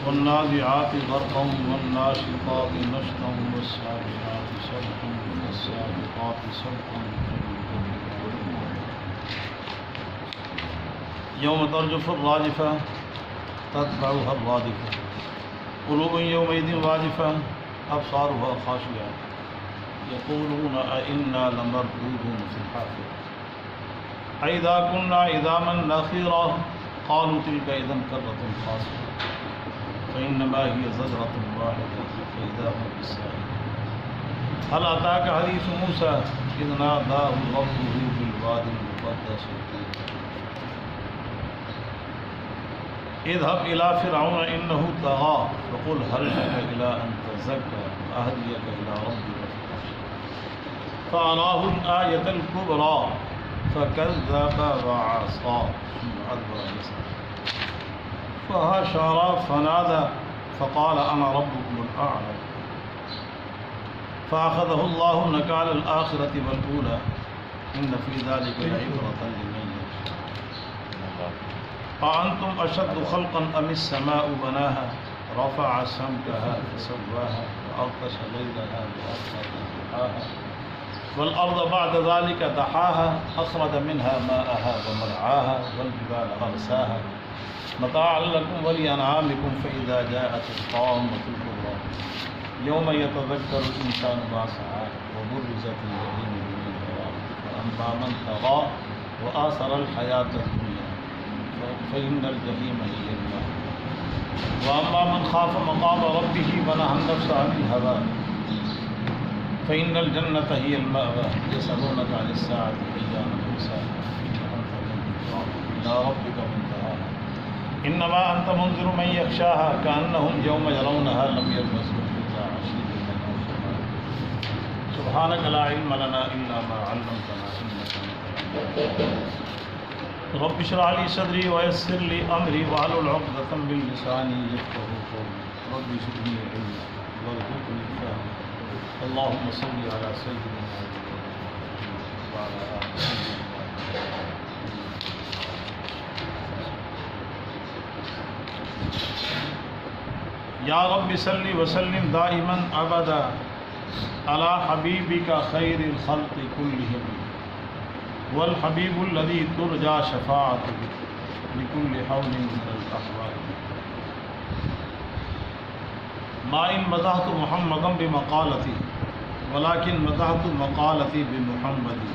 والنازعات غرقا والناشطات نشطا والسابقات سبقا والسابقات سبقا يوم ترجف الراجفة تتبعها الرادفة قلوب يومئذ واجفة أبصارها خاشعة يقولون أئنا لمردودون في الحافرة أئذا كنا عظاما نخرة قالوا تلك إذا كرة خاسرة فإنما هي زجرة واحدة فإذا هم بالساهرة هل أتاك حديث موسى إذ ناداه ربه بالوادي المقدس اذهب إلى فرعون إنه طغى فقل هل لك إلى أن تزكى وأهديك إلى ربك فأراه الآية الكبرى فكذب وعصى ثم أدبر يسعى فحشر فنادى فقال أنا ربكم الأعلى فأخذه الله نكال الآخرة والأولى إن في ذلك لعبرة لمن يخشى أأنتم أشد خلقا أم السماء بناها رفع سمكها فسواها وأغطش ليلها بأسفل ضحاها والأرض بعد ذلك دحاها أخرج منها ماءها ومرعاها والجبال أرساها متاعا لكم ولأنعامكم فإذا جاءت الطامة الكبرى يوم يتذكر الإنسان ما سعى وبرزت الجحيم لمن يرى فأما من طغى وآثر الحياة الدنيا فإن الجحيم هي النار وأما من خاف مقام ربه ونهى النفس عن الهوى فإن الجنة هي المأوى يسألونك عن الساعة أيان مرساها فأنت إلى ربك منتهاها إنما أنت منذر من يخشاها كأنهم يوم يرونها لم يلبثوا إلا عشية أو ضحاها سبحانك لا علم لنا إلا ما علمتنا إنك أنت رب اشرح لي صدري ويسر لي أمري واحلل عقدة من لساني يفقهوا قولي رب زدني علما وارزقني فهما اللهم صل على سيدنا محمد وعلى آل سيدنا یا رب صلی وسلم دائما ابدا علی حبیبک خیر الخلق کلہم والحبیب الذی ترجى شفاعته لكل حول من الاحوال ما ان مدحت محمدا بمقالتی ولكن مدحت مقالتی بمحمد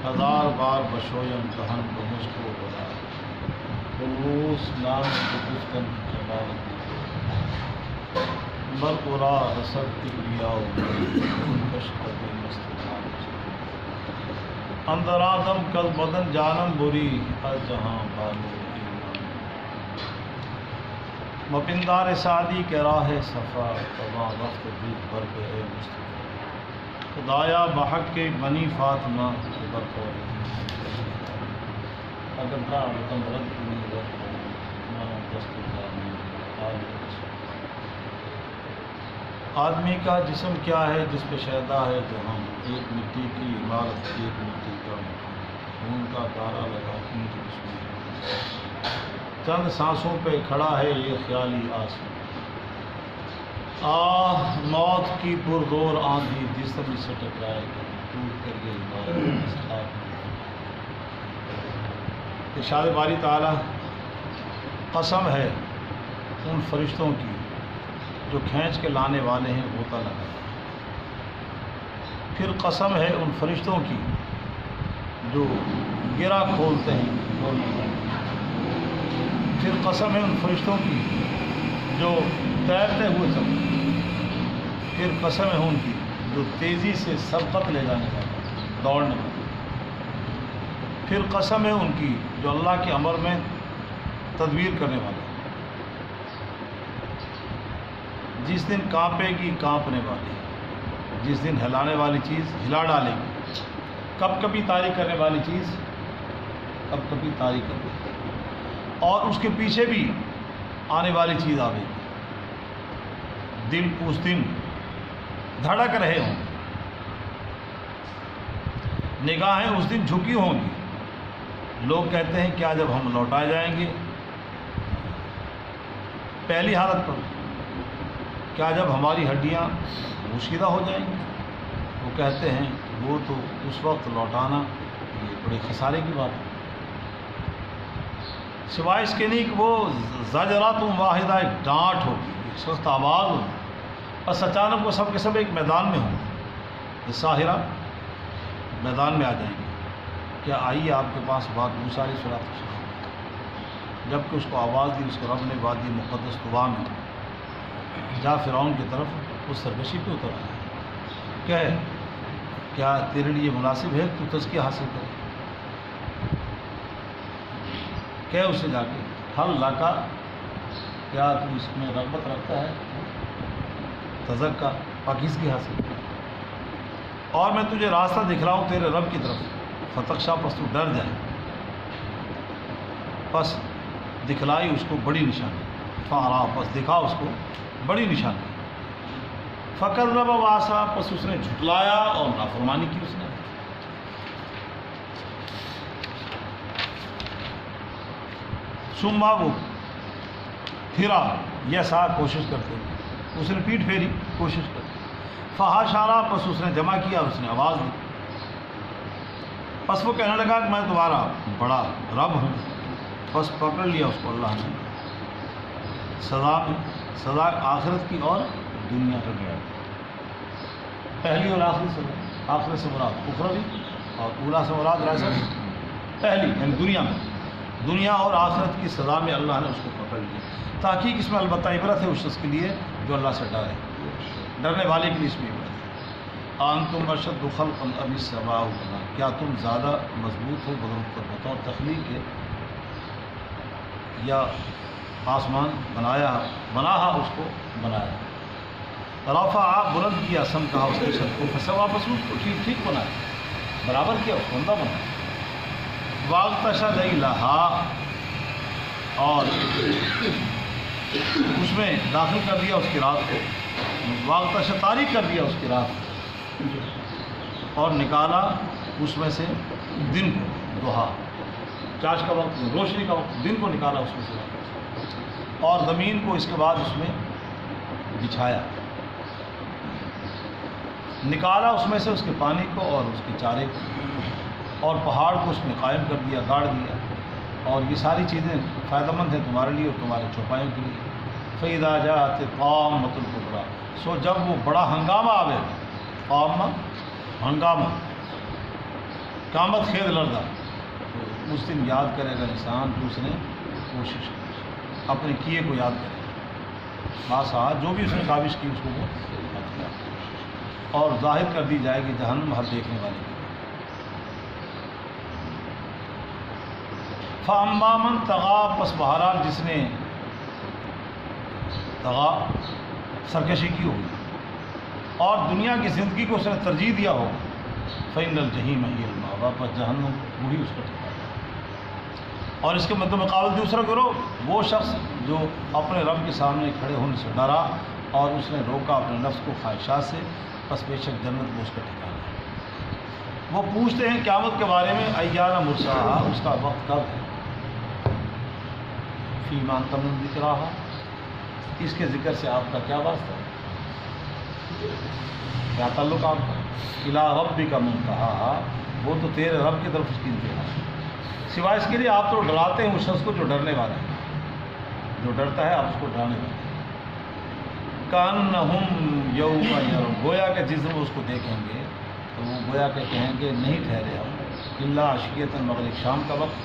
ہزار بار بشویم دہن بمشکو بدا خلوص نام بگفتن جلالتی برقرا رسد کبریاء کشکت مستقام اندر آدم کل بدن جانم بری ہر جہاں بالو ایمان مپندار سعدی کے راہ صفا تبا وقت بھی برق اے مصطفیٰ خدایا بحق کے بنی فاطمہ برقور اگر کا رقم رد کنی رد مانا دستگار میں آدمی کا جسم کیا ہے جس پہ شیدا ہے جہاں ایک مٹی کی عمارت ایک مٹی کا مکان خون کا تارا لگا اینٹ بسوں چند سانسوں پہ کھڑا ہے یہ خیالی آسمان آہ موت کی پرزور آندھی جسم سے ٹکرائے گا ٹوٹ کر یہ عمارت ارشاد باری تعالیٰ قسم ہے ان فرشتوں کی جو کھینچ کے لانے والے ہیں غوطہ لگا پھر قسم ہے ان فرشتوں کی جو گرہ کھولتے ہیں پھر قسم ہے ان فرشتوں کی جو تیرتے ہوئے چلتے پھر قسم ہے ان کی جو تیزی سے سبقت لے جانے والا دوڑنے والا پھر قسم ہے ان کی جو اللہ کے امر میں تدبیر کرنے والا جس دن کانپے گی کانپنے والی جس دن ہلانے والی چیز ہلا ڈالے گی کب کبھی طاری کرنے والی چیز کب کبھی طاری کر دے گی اور اس کے پیچھے بھی آنے والی چیز آئے گی دل اس دن دھڑک رہے ہوں نگاہیں اس دن جھکی ہوں گی لوگ کہتے ہیں کیا جب ہم لوٹائے جائیں گے پہلی حالت پر کیا جب ہماری ہڈیاں پوشیدہ ہو جائیں گی؟ وہ کہتے ہیں کہ وہ تو اس وقت لوٹانا یہ بڑے خسارے کی بات ہے، سوائے اس کے نہیں کہ وہ زجرات واحدہ، ایک ڈانٹ ہوگی، ایک سخت آواز ہوگی، بس اچانک وہ سب کے سب ایک میدان میں ہوں گے، ساحرہ میدان میں آ جائیں گے، کیا آئیے آپ کے پاس بات موسیٰ علیہ السلام، جب کہ اس کو آواز دی اس کے رب نے وادی مقدس طویٰ میں، جا فرعون کی طرف اس سرکشی پہ اتر آیا، کہے کیا تیرے لیے مناسب ہے تو تزکیہ حاصل کرے، کہ اسے جا کے حل لاکا، کیا تو اس میں رغبت رکھتا ہے تزکا، پاکیزگی حاصل کر، اور میں تجھے راستہ دکھلاؤں تیرے رب کی طرف، فتخشا، پس تو ڈر جائے، پس دکھلائی اس کو بڑی نشانی، فارا، پس دکھا اس کو بڑی نشانی، فکذب وعصی، پس اس نے جھٹلایا اور نافرمانی کی اس نے، ثم وہ پھرا، یسعی، کوشش کرتے ہوئے، اس نے پیٹھ پھیری کوشش کرتے، فحشر، پس اس نے جمع کیا اور اس نے آواز دی، پس وہ کہنے لگا کہ میں تمہارا بڑا رب ہوں، پس پکڑ لیا اس کو اللہ نے سزا میں، سزا آخرت کی اور دنیا کا گیا، پہلی اور آخری سزا، آخرت سے مراد اخروی اور اولا سے مراد رسل، پہلی یعنی دنیا میں، دنیا اور آخرت کی سزا میں اللہ نے اس کو پکڑ لیا، تحقیق اس میں البتہ عبرت ہے اس شخص کے لیے جو اللہ سے ڈرے، ڈرنے والے کے لیے اس میں عبرت ہے، انتم اشد خلقا ام السماء بناها، کیا تم زیادہ مضبوط ہو بطور تخلیق کے یا آسمان بنایا اس کو بنایا، رفع، بلند کیا، سم کہا اس کے سر کو، فسوا، بس اس کو ٹھیک ٹھیک بنایا، برابر کیا، اس کو عمدہ بنایا، واغطش لیلہا، اور اس میں داخل کر دیا اس کی رات کو، واغطش، تاریک کر دیا اس کی رات کو، اور نکالا اس میں سے دن کو، ضحیٰ، چاش کا وقت، روشنی کا وقت، دن کو نکالا اس میں سے، اور زمین کو اس کے بعد اس میں بچھایا، نکالا اس میں سے اس کے پانی کو اور اس کے چارے کو، اور پہاڑ کو اس میں قائم کر دیا، گاڑ دیا، اور یہ ساری چیزیں فائدہ مند ہیں تمہارے لیے اور تمہارے چوپایوں کے لیے، فَإِذَا جَاءَتِ الطَّامَّةُ الْكُبْرىٰ، سو جب وہ بڑا ہنگامہ آوے، طامہ ہنگامہ، قیامت خیز لرزہ، تو اس دن یاد کرے گا انسان جو اس نے کوشش کی، اپنے کیے کو یاد کرے گا، خاصا جو بھی اس نے کاوش کی اس کو وہ یاد کرے گا، اور ظاہر کر دی جائے گی جہنم ہر دیکھنے والے کی، فَأَمَّا مَنْ طَغَىٰ، پس بہرحال جس نے طغا، سرکشی کی ہوگی اور دنیا کی زندگی کو اس نے ترجیح دیا ہو، فَإِنَّ الْجَحِيمَ هِيَ الْمَأْوَىٰ، پس جہنم وہی اس کا ٹھکانہ، اور اس کے مد مقابل دوسرا گروہ، وہ شخص جو اپنے رب کے سامنے کھڑے ہونے سے ڈرا اور اس نے روکا اپنے نفس کو خواہشات سے، پس بے شک جنت وہ اس کا ٹھکانہ ہے۔ وہ پوچھتے ہیں قیامت کے بارے میں، ایان مرساہا، اس کا وقت کب ہے، فیما انت من ذکرہا، اس کے ذکر سے آپ کا کیا واسطہ ہے، کیا تعلق آپ کا، الی ربک منتہاہا، وہ تو تیرے رب کی طرف اس کی انتہا ہے، سوائے اس کے لیے آپ تو ڈراتے ہیں اس شخص کو جو ڈرنے والا ہے، جو ڈرتا ہے آپ اس کو ڈرانے والے ہیں، کأنہم یوم یرون، گویا کہ جس دن وہ اس کو دیکھیں گے تو وہ گویا کہ کہیں گے نہیں ٹھہرے ہم الا عشیۃ، مگر ایک شام کا وقت،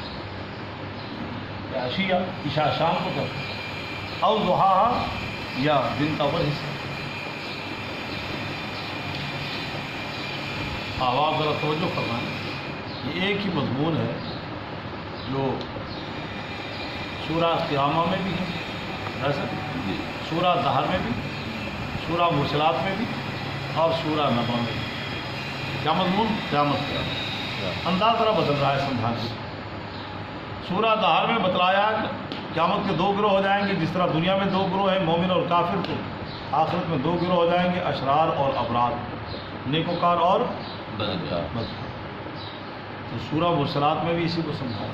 یا عشیہ عشاء شام کو کرتے، او ضحاہا، یا دن کا اول حصہ، آواز ذرا توجہ فرمائیں، یہ ایک ہی مضمون ہے جو سورہ قیامہ میں بھی ہے، ویسے سورہ دہر میں بھی، سورہ مرسلات میں بھی، اور سورہ نبا میں بھی، کیا مضمون، قیامت کا انداز ذرا بدل رہا ہے سمجھانے کا۔ سورہ دہر میں بتلایا کہ قیامت کے دو گروہ ہو جائیں گے، جس طرح دنیا میں دو گروہ ہیں مومن اور کافر، تو آخرت میں دو گروہ ہو جائیں گے، اشرار اور ابرار، نیکوکار اور بدکار۔ تو سورہ مرسلات میں بھی اسی کو سمجھایا،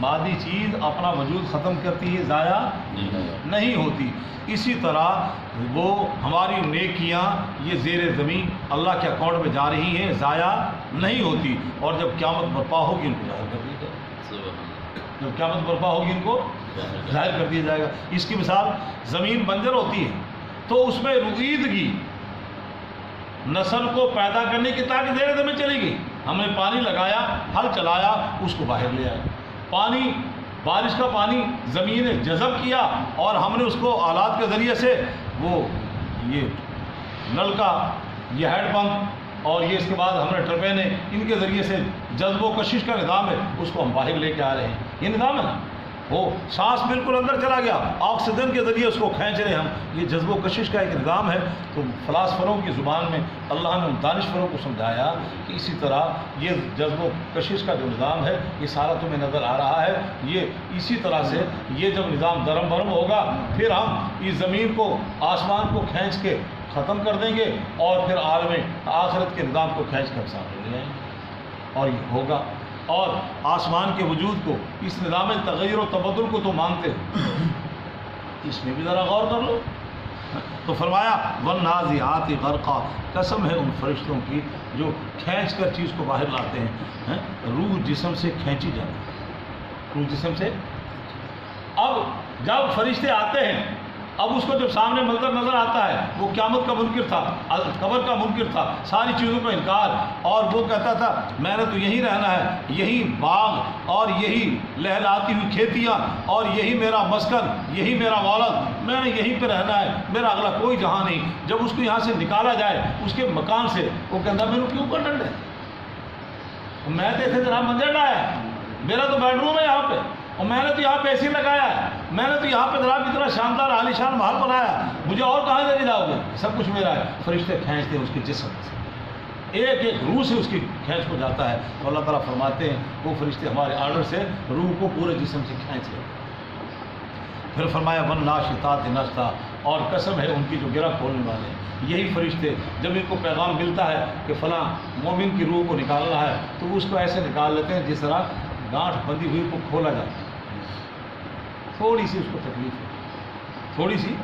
مادی چیز اپنا وجود ختم کرتی ہے، ضائع نہیں ہوتی. اسی طرح وہ ہماری نیکیاں یہ زیر زمین اللہ کے اکاؤنٹ میں جا رہی ہیں، ضائع نہیں ہوتی. اور جب قیامت برپا ہوگی ان کو ظاہر کر دیا جائے گا. جب قیامت برپا ہوگی ان کو ظاہر کر دیا جائے گا. اس کی مثال زمین بنجر ہوتی ہے تو اس میں رویدگی نسل کو پیدا کرنے کی طاقت زیر زمین چلی گئی. ہم نے پانی لگایا، ہل چلایا، اس کو باہر لے آیا. پانی، بارش کا پانی زمین نے جذب کیا اور ہم نے اس کو آلات کے ذریعے سے وہ یہ نل کا یہ ہیڈ پمپ اور یہ اس کے بعد ہم نے ٹربینیں ان کے ذریعے سے جذب و کشش کا نظام ہے، اس کو ہم باہر لے کے آ رہے ہیں. یہ نظام ہے نا. وہ سانس بالکل اندر چلا گیا، آکسیجن کے ذریعے اس کو کھینچ رہے ہم. یہ جذب و کشش کا ایک نظام ہے. تو فلاسفروں کی زبان میں اللہ نے ان دانشوروں کو سمجھایا کہ اسی طرح یہ جذب و کشش کا جو نظام ہے یہ سارا تمہیں نظر آ رہا ہے. یہ اسی طرح سے یہ جب نظام درم برم ہوگا پھر ہم اس زمین کو، آسمان کو کھینچ کے ختم کر دیں گے اور پھر عالم آخرت کے نظام کو کھینچ کر سامنے لے آئیں گے. اور یہ ہوگا. اور آسمان کے وجود کو، اس نظام تغیر و تبدل کو تو مانتے ہو، اس میں بھی ذرا غور کر لو. تو فرمایا والنازعات غرقا، قسم ہے ان فرشتوں کی جو کھینچ کر چیز کو باہر لاتے ہیں. روح جسم سے کھینچی جاتی ہے، روح جسم سے. اب جب فرشتے آتے ہیں، اب اس کو جب سامنے منظر نظر آتا ہے، وہ قیامت کا منکر تھا، قبر کا منکر تھا، ساری چیزوں کا انکار. اور وہ کہتا تھا میں نے تو یہیں رہنا ہے، یہی باغ اور یہی لہلاتی ہوئی کھیتیاں اور یہی میرا مسکن، یہی میرا مولد، میں نے یہیں پہ رہنا ہے، میرا اگلا کوئی جہاں نہیں. جب اس کو یہاں سے نکالا جائے اس کے مکان سے، وہ کہتا میرے کیوں کنڈنڈ ہے، میں تو ایسے جناب منظر نہ ہے، میرا تو بیڈ روم ہے یہاں پہ، اور میں نے تو یہاں پہ اے سی لگایا ہے، میں نے تو یہاں پہ جناب اتنا شاندار عالی شان محل بنایا، مجھے اور کہاں لے جاؤ گے، سب کچھ میرا ہے. فرشتے کھینچتے ہیں اس کے جسم سے، ایک ایک روح سے اس کی کھینچ کو جاتا ہے. تو اللہ تعالیٰ فرماتے ہیں وہ فرشتے ہمارے آرڈر سے روح کو پورے جسم سے کھینچ لیں. پھر فرمایا والناشطات نشطا، اور قسم ہے ان کی جو گرہ کھولنے والے ہیں. یہی فرشتے جب ان کو پیغام ملتا ہے کہ فلاں مومن کی روح کو نکالنا ہے تو اس کو ایسے نکال لیتے ہیں جس طرح گانٹھ بندی ہوئی کو کھولا جاتا ہے. تھوڑی سی اس کو تکلیف ہے، تھوڑی سی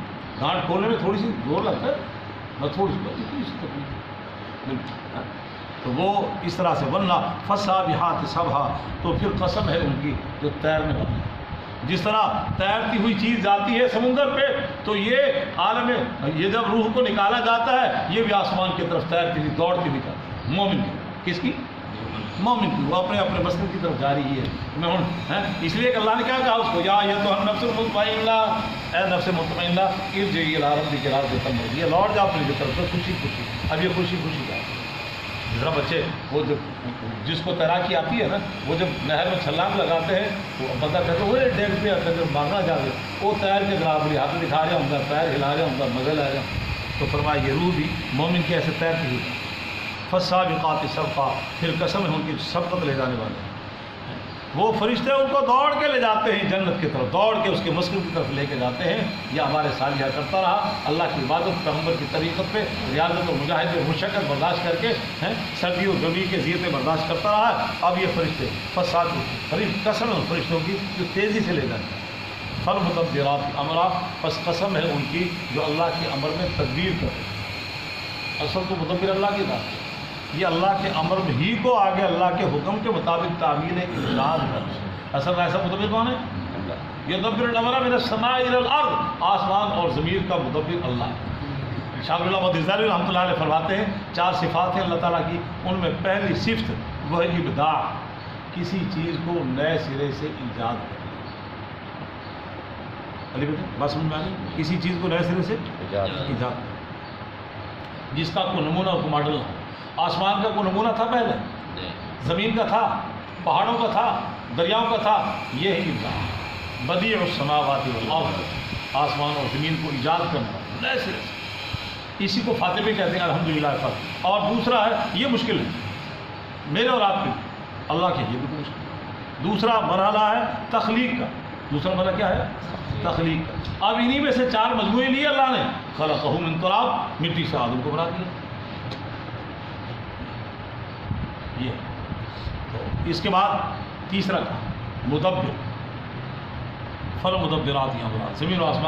گانٹھ کھولنے میں تھوڑی سی زور لگتا ہے، بس تھوڑی سی تکلیف ہے. تو وہ اس طرح سے ورنہ فالسابحات سبحا، تو پھر قسم ہے ان کی جو تیرنے والی ہے. جس طرح تیرتی ہوئی چیز جاتی ہے سمندر پہ تو یہ عالم، یہ جب روح کو نکالا جاتا ہے یہ بھی آسمان کی طرف تیرتی ہوئی دوڑتی ہوئی جاتی ہے. مومن کی، کس کی؟ مومن کی. وہ اپنے اپنے مسلک کی طرف جا رہی ہے. میں اس لیے کہ اللہ نے کیا کہا اس کو، یا ایھا النفس المطمئنہ، اے نفس مطمئنہ ارجعی الی ربک راضیۃ مرضیہ، لوٹ جاؤ اپنی طرف سے خوشی خوشی. اب یہ خوشی خوشی کا ذرا بچے وہ جس کو تیراکی آتی ہے نا، وہ جب نہر میں چھلانگ لگاتے ہیں وہ بندہ کہتے ہیں وہ ڈیگ پہ آتا ہے، جب مارنا جاتے وہ تیر کے برابری ہاتھ دکھا رہا ہوں گا، پیر ہلا رہا ہوں گا، مزے لا رہا ہوں. تو فرمایا یہ روح بھی مومن کے ایسے تیرتی ہوئی. فالسابقات سبقا، پھر قسم ہے ان کی سبقت لے جانے والے ہیں. وہ فرشتے ان کو دوڑ کے لے جاتے ہیں جنت کی طرف، دوڑ کے اس کے مسکن کی طرف لے کے جاتے ہیں. یہ ہمارے صالحہ کرتا رہا اللہ کی عبادت پیغمبر کی طریقت پہ، ریاضت و مجاہد و مشقت برداشت کر کے، سردی و گرمی کے ذیتیں برداشت کرتا رہا. اب یہ فرشتے قسم ہے ان فرشتوں کی جو تیزی سے لے جاتے ہیں. فالمدبرات امرا، پس قسم ہے ان کی جو اللہ کے امر میں تدبیر کرتے. اصل تو مدبر اللہ کی ذات ہے، یہ اللہ کے امر ہی کو آگے اللہ کے حکم کے مطابق تعمیل اجراد کرنا. اصل ایسا مدبر کون ہے؟ یدبر الامر من السماء الى الارض، آسمان اور زمین کا مدبر اللہ ہے. شاہ اللہ مدظری رحمۃ اللہ علیہ فرماتے ہیں 4 صفات ہیں اللہ تعالیٰ کی، ان میں پہلی صفت وہ ہے ابداع، کسی چیز کو نئے سرے سے ایجاد کرنا. علی بیٹا بات سمجھ میں آ گئی؟ کسی چیز کو نئے سرے سے ایجاد کرنا، جس کا کوئی نمونہ اور کوئی ماڈل نہ. آسمان کا کوئی نمونہ تھا پہلے؟ زمین کا تھا، پہاڑوں کا تھا، دریاؤں کا تھا. یہ ہے ابداع، بدیع السماوات والارض، آسمان اور زمین کو ایجاد کرنا نئے سرے سے. اسی کو فاتحہ کہتے ہیں الحمدللہ فاتح. اور دوسرا ہے یہ مشکل ہے میرے اور آپ کے، اللہ کے یہ بھی مشکل ہے. دوسرا مرحلہ ہے تخلیق کا. دوسرا مرحلہ کیا ہے؟ تخلیق کا. اب انہی میں سے 4 مجموعے لیے اللہ نے. خلقہ من تراب، مٹی سے آدم کو بنا دیا. یہ تو اس کے بعد تیسرا کہا مدبر، فالمدبرات امرا، زمین و آسمان